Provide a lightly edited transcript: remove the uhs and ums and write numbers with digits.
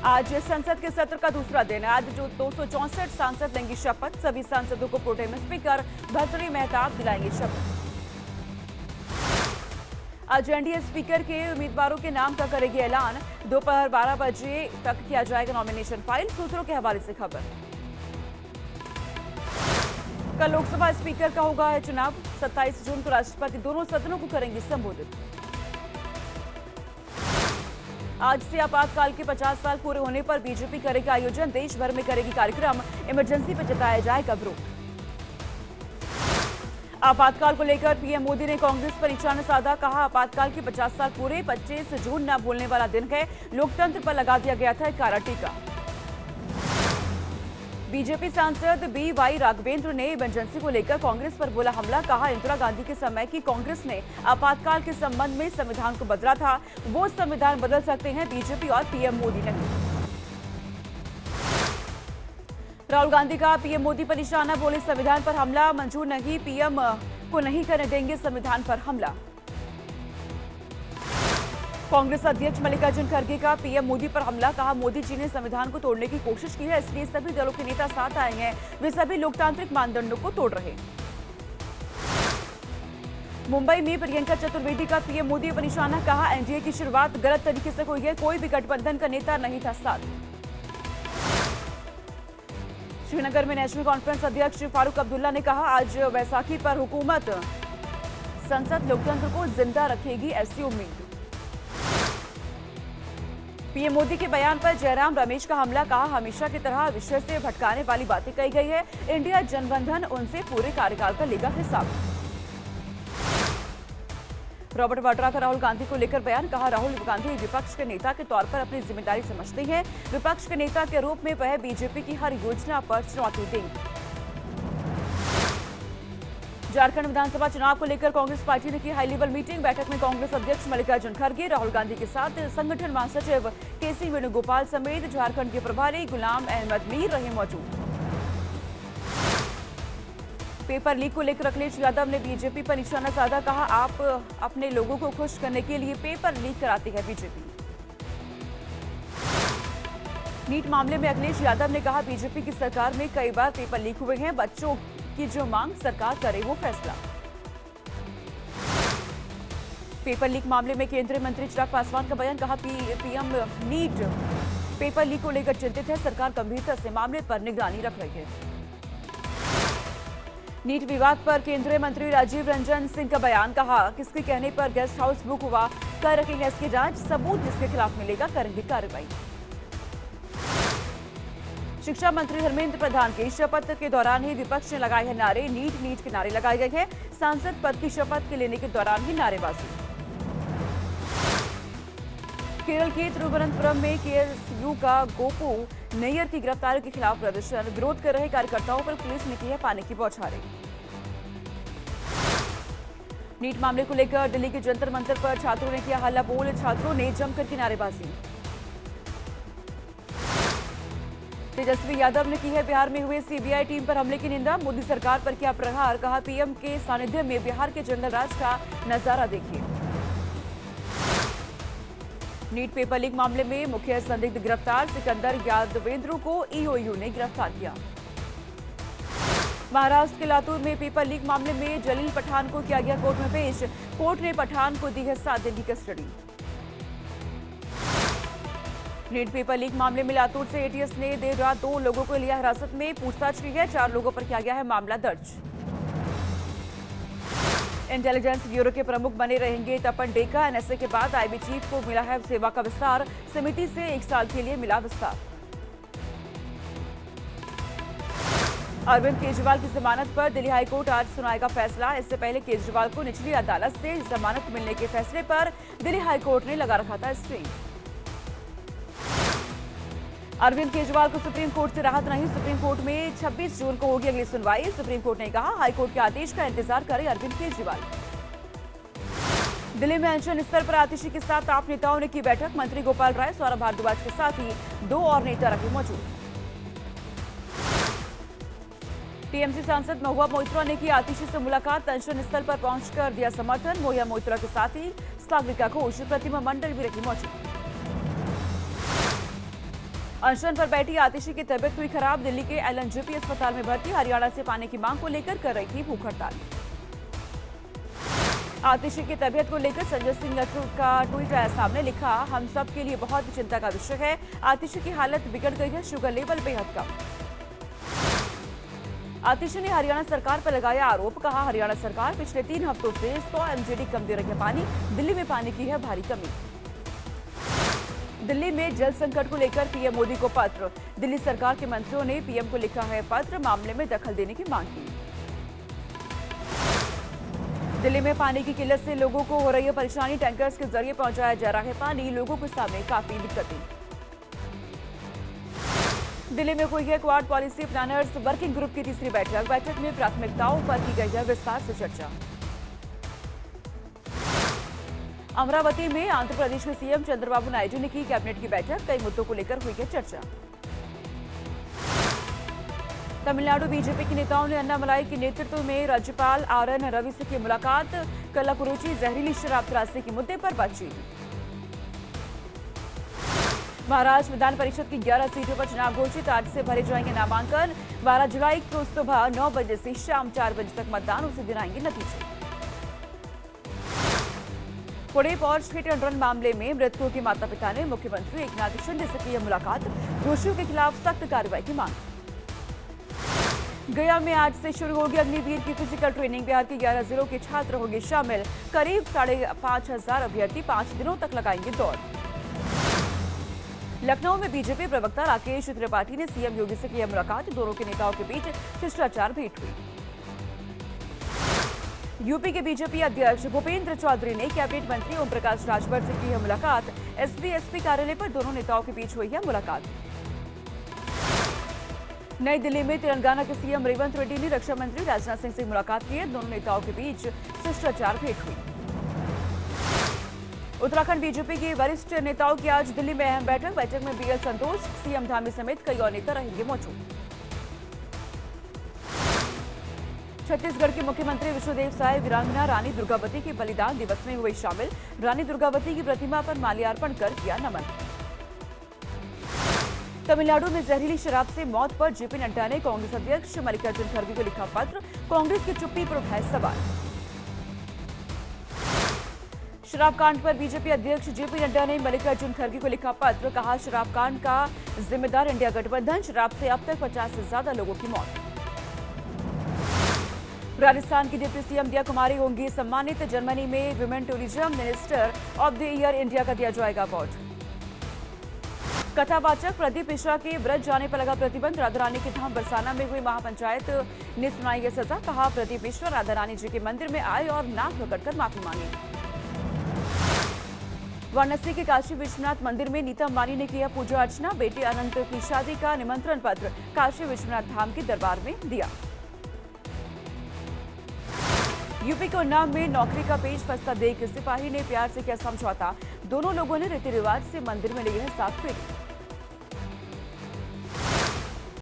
आज संसद के सत्र का दूसरा दिन है। आज जो 264 सांसद लेंगे शपथ। सभी सांसदों को प्रोटेम स्पीकर भर्तृहरि मेहताब दिलाएंगे शपथ। आज एनडीए स्पीकर के उम्मीदवारों के नाम का करेगी ऐलान। दोपहर 12 बजे तक किया जाएगा नॉमिनेशन फाइल। सूत्रों के हवाले से खबर। कल लोकसभा स्पीकर का होगा है चुनाव। 27 जून को राष्ट्रपति दोनों सदनों को करेंगे संबोधित। आज से आपातकाल के 50 साल पूरे होने पर बीजेपी करेगी आयोजन। देश भर में करेगी कार्यक्रम। इमरजेंसी पर जताया जाएगा विरोध। आपातकाल को लेकर पीएम मोदी ने कांग्रेस पर निशाना साधा। कहा, आपातकाल के 50 साल पूरे। 25 जून न भूलने वाला दिन है। लोकतंत्र पर लगा दिया गया था काला टीका। बीजेपी सांसद बी.वाई. राघवेंद्र ने इमरजेंसी को लेकर कांग्रेस पर बोला हमला। कहा, इंदिरा गांधी के समय की कांग्रेस ने आपातकाल के संबंध में संविधान को बदला था। वो संविधान बदल सकते हैं, बीजेपी और पीएम मोदी नहीं। राहुल गांधी का पीएम मोदी पर निशाना। बोले, संविधान पर हमला मंजूर नहीं। पीएम को नहीं करने देंगे संविधान पर हमला। कांग्रेस अध्यक्ष मल्लिकार्जुन खड़गे का पीएम मोदी पर हमला। कहा, मोदी जी ने संविधान को तोड़ने की कोशिश की है, इसलिए सभी दलों के नेता साथ आए हैं। वे सभी लोकतांत्रिक मानदंडों को तोड़ रहे। मुंबई में प्रियंका चतुर्वेदी का पीएम मोदी पर निशाना। कहा, एनडीए की शुरुआत गलत तरीके से हुई है। कोई भी गठबंधन का नेता नहीं था साथ। श्रीनगर में नेशनल कॉन्फ्रेंस अध्यक्ष फारूक अब्दुल्ला ने कहा, आज वैसाखी पर हुकूमत संसद लोकतंत्र को जिंदा रखेगी, ऐसी उम्मीद। पीएम मोदी के बयान पर जयराम रमेश का हमला। कहा, हमेशा की तरह विषय से भटकाने वाली बातें कही गई है। इंडिया जनबंधन उनसे पूरे कार्यकाल का लेगा हिसाब। रॉबर्ट वाड्रा का राहुल गांधी को लेकर बयान। कहा, राहुल गांधी विपक्ष के नेता के तौर पर अपनी जिम्मेदारी समझते हैं। विपक्ष के नेता के रूप में वह बीजेपी की हर योजना पर चुनौती देंगे। झारखंड विधानसभा चुनाव को लेकर कांग्रेस पार्टी ने की हाई लेवल मीटिंग। बैठक में कांग्रेस अध्यक्ष मल्लिकार्जुन खड़गे, राहुल गांधी के साथ संगठन महासचिव के.सी. वेणुगोपाल समेत झारखंड के प्रभारी गुलाम अहमद मीर रहे मौजूद। पेपर लीक को लेकर अखिलेश यादव ने बीजेपी पर निशाना साधा। कहा, आप अपने लोगों को खुश करने के लिए पेपर लीक कराती है बीजेपी। नीट मामले में अखिलेश यादव ने कहा, बीजेपी की सरकार में कई बार पेपर लीक हुए हैं। बच्चों की जो मांग सरकार करे वो फैसला। पेपर लीक मामले में केंद्रीय मंत्री चिराग पासवान का बयान। कहा, पीएम नीट पेपर लीक को लेकर चिंतित है। सरकार गंभीरता से मामले पर निगरानी रख रही है। नीट विवाद पर केंद्रीय मंत्री राजीव रंजन सिंह का बयान। कहा, किसके कहने पर गेस्ट हाउस बुक हुआ, कर रखेंगे इसकी जांच। सबूत जिसके खिलाफ मिलेगा करेंगे कार्रवाई। शिक्षा मंत्री धर्मेंद्र प्रधान की शपथ के दौरान ही विपक्ष ने लगाए हैं नारे। नीट के नारे लगाए गए हैं। सांसद पद की शपथ के लेने के दौरान ही नारेबाजी। केरल के तिरुवनंतपुरम में केएसयू का गोपू नैयर की गिरफ्तारी के खिलाफ प्रदर्शन। विरोध कर रहे कार्यकर्ताओं पर पुलिस ने की है पानी की बौछारें। नीट मामले को लेकर दिल्ली के जंतर मंतर पर छात्रों ने किया हल्ला बोल। छात्रों ने जमकर की नारेबाजी। तेजस्वी यादव ने की है बिहार में हुए सीबीआई टीम पर हमले की निंदा। मोदी सरकार पर किया प्रहार। कहा, पीएम के सानिध्य में बिहार के जंगल राज का नजारा देखिए। नीट पेपर लीक मामले में मुख्य संदिग्ध गिरफ्तार। सिकंदर यादवेंद्र को ईओयू ने गिरफ्तार किया। महाराष्ट्र के लातूर में पेपर लीक मामले में जलील पठान को किया गया कोर्ट में पेश। कोर्ट ने पठान को दी है 7 दिन की कस्टडी। नीट पेपर लीक मामले में लातूर से एटीएस ने देर रात 2 लोगों को लिया हिरासत में। पूछताछ की है। 4 लोगों पर किया गया है मामला दर्ज। इंटेलिजेंस ब्यूरो के प्रमुख बने रहेंगे तपन डेका। एनएसए के बाद आईबी चीफ को मिला है सेवा का विस्तार। समिति से 1 साल के लिए मिला विस्तार। अरविंद केजरीवाल की जमानत पर दिल्ली हाईकोर्ट आज सुनाएगा फैसला। इससे पहले केजरीवाल को निचली अदालत से जमानत मिलने के फैसले पर दिल्ली हाईकोर्ट ने लगा रखा था स्टे। अरविंद केजरीवाल को सुप्रीम कोर्ट से राहत नहीं। सुप्रीम कोर्ट में 26 जून को होगी अगली सुनवाई। सुप्रीम कोर्ट ने कहा, हाईकोर्ट के आदेश का इंतजार करें अरविंद केजरीवाल। दिल्ली में अनशन स्तर पर आतिशी के साथ आप नेताओं ने की बैठक। मंत्री गोपाल राय, सौरभ भारद्वाज के साथ ही 2 और नेता रहे मौजूद। टीएमसी सांसद महुआ मोइत्रा ने की आतिशी से मुलाकात। अनशन स्थल पर पहुंचकर दिया समर्थन। महुआ मोइत्रा के साथ ही सागरिका घोष, प्रतिमा मंडल भी रही मौजूद। अनशन पर बैठी आतिशी की तबीयत हुई खराब। दिल्ली के एलएनजेपी अस्पताल में भर्ती। हरियाणा से पानी की मांग को लेकर कर रही थी भूख हड़ताल। आतिशी की तबीयत को लेकर संजय सिंह का ट्वीट आया सामने। लिखा, हम सब के लिए बहुत चिंता का विषय है। आतिशी की हालत बिगड़ गई है, शुगर लेवल बेहद कम। आतिशी ने हरियाणा सरकार पर लगाया आरोप। कहा, हरियाणा सरकार पिछले 3 हफ्तों से 100 MGD कम दे रही है पानी। दिल्ली में पानी की है भारी कमी। दिल्ली में जल संकट को लेकर पीएम मोदी को पत्र। दिल्ली सरकार के मंत्रियों ने पीएम को लिखा है पत्र, मामले में दखल देने की मांग की। दिल्ली में पानी की किल्लत से लोगों को हो रही है परेशानी। टैंकर्स के जरिए पहुंचाया जा रहा है पानी। लोगों के सामने काफी दिक्कतें। दिल्ली में हुई है quad policy planners working group की तीसरी बैठक। बैठक में प्राथमिकताओं पर की गई है विस्तार से चर्चा। अमरावती में आंध्र प्रदेश के सीएम चंद्रबाबू नायडू ने की कैबिनेट की बैठक। कई मुद्दों को लेकर हुई है चर्चा। तमिलनाडु बीजेपी के नेताओं ने अन्नामलाई के नेतृत्व में राज्यपाल RN रवि से की मुलाकात। कल्लाकुरिची जहरीली शराब त्रासदी के मुद्दे पर बातचीत। महाराष्ट्र विधान परिषद की 11 सीटों पर चुनाव घोषित। 8 से भरे जाएंगे नामांकन। 12 जुलाई को सुबह 9 बजे से शाम 4 बजे तक मतदान। उसे दिन आएंगे नतीजे। Pune Porsche hit and run मामले में मृतकों के माता पिता ने मुख्यमंत्री एकनाथ शिंदे से की मुलाकात। दोषियों के खिलाफ सख्त कार्रवाई की मांग। गया में आज से शुरू होगी अग्निवीर की फिजिकल ट्रेनिंग। बिहार के 11 जिलों के छात्र होंगे शामिल। करीब 5,500 अभ्यर्थी 5 दिनों तक लगाएंगे दौड़। लखनऊ में बीजेपी प्रवक्ता राकेश त्रिपाठी ने सीएम योगी से की मुलाकात। दोनों के नेताओं के बीच शिष्टाचार भेंट हुई। यूपी के बीजेपी अध्यक्ष भूपेंद्र चौधरी ने कैबिनेट मंत्री ओम प्रकाश राजभर से की है मुलाकात। एसपी कार्यालय पर दोनों नेताओं के बीच हुई है मुलाकात। नई दिल्ली में तेलंगाना के सीएम रेवंत रेड्डी ने रक्षा मंत्री राजनाथ सिंह से मुलाकात की है। दोनों नेताओं के बीच शिष्टाचार भेंट हुई। उत्तराखंड बीजेपी के वरिष्ठ नेताओं की आज दिल्ली में अहम बैठक। बैठक में BL संतोष, सीएम धामी समेत कई और नेता रहेंगे मौजूद। छत्तीसगढ़ के मुख्यमंत्री विष्णुदेव साय वीरांगना रानी दुर्गावती के बलिदान दिवस में हुए शामिल। रानी दुर्गावती की प्रतिमा पर माल्यार्पण कर किया नमन। तमिलनाडु में जहरीली शराब से मौत पर जेपी नड्डा ने कांग्रेस अध्यक्ष मल्लिकार्जुन खड़गे को लिखा पत्र। कांग्रेस की चुप्पी पर उठाए सवाल। शराब कांड पर बीजेपी अध्यक्ष जेपी नड्डा ने मल्लिकार्जुन खड़गे को लिखा पत्र। कहा, शराब कांड का जिम्मेदार इंडिया गठबंधन। शराब से अब तक 50 से ज्यादा लोगों की मौत। राजस्थान की डिप्टी सीएम दिया कुमारी होंगी सम्मानित। जर्मनी में women tourism minister of the year India का दिया जाएगा अवार्ड। कथावाचक प्रदीप मिश्रा के व्रत जाने पर लगा प्रतिबंध। राधा रानी के धाम बरसाना में हुई महापंचायत ने सुनाई यह सजा। कहा, प्रदीप मिश्रा राधा रानी जी के मंदिर में आए और नाक रगड़कर माफी मांगी। वाराणसी के काशी विश्वनाथ मंदिर में नीता अंबानी ने किया पूजा अर्चना। बेटे अनंत की शादी का निमंत्रण पत्र काशी विश्वनाथ धाम के दरबार में दिया। यूपी के उन्नाव में नौकरी का पेच फंसता देख सिपाही ने प्यार से किया समझौता। दोनों लोगों ने रीति रिवाज से मंदिर में ली है साफ फेरी।